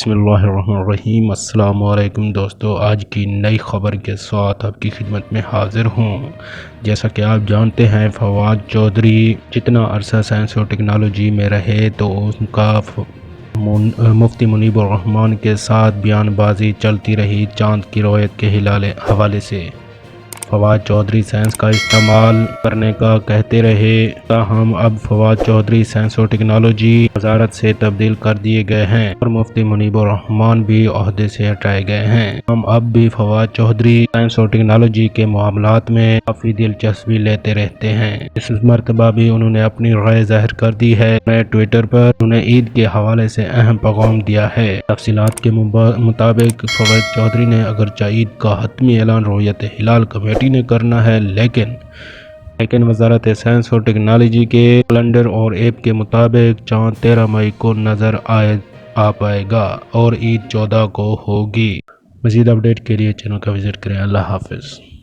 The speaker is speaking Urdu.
بسم اللہ الرحمن الرحیم۔ السلام علیکم دوستو، آج کی نئی خبر کے ساتھ آپ کی خدمت میں حاضر ہوں۔ جیسا کہ آپ جانتے ہیں، فواد چودھری جتنا عرصہ سائنس اور ٹیکنالوجی میں رہے تو ان کا مفتی منیب الرحمن کے ساتھ بیان بازی چلتی رہی چاند کی رویت کے حوالے سے۔ فواد چودھری سائنس کا استعمال کرنے کا کہتے رہے، تاہم اب فواد چودھری سائنس اور ٹیکنالوجی وزارت سے تبدیل کر دیے گئے ہیں اور مفتی منیب الرحمن بھی عہدے سے ہٹائے گئے ہیں۔ ہم اب بھی فواد چودھری سائنس اور ٹیکنالوجی کے معاملات میں کافی دلچسپی لیتے رہتے ہیں۔ اس مرتبہ بھی انہوں نے اپنی رائے ظاہر کر دی ہے۔ ٹویٹر پر انہوں نے عید کے حوالے سے اہم پیغام دیا ہے۔ تفصیلات کے مطابق فواد چودھری نے اگرچہ عید کا حتمی اعلان رویت ہلال کمیٹی نے کرنا ہے، لیکن وزارت سائنس اور ٹیکنالوجی کے کیلنڈر اور ایپ کے مطابق چاند 13 مئی کو نظر آ پائے گا اور عید 14 کو ہوگی۔ مزید اپڈیٹ کے لیے چینل کا وزٹ کریں۔ اللہ حافظ۔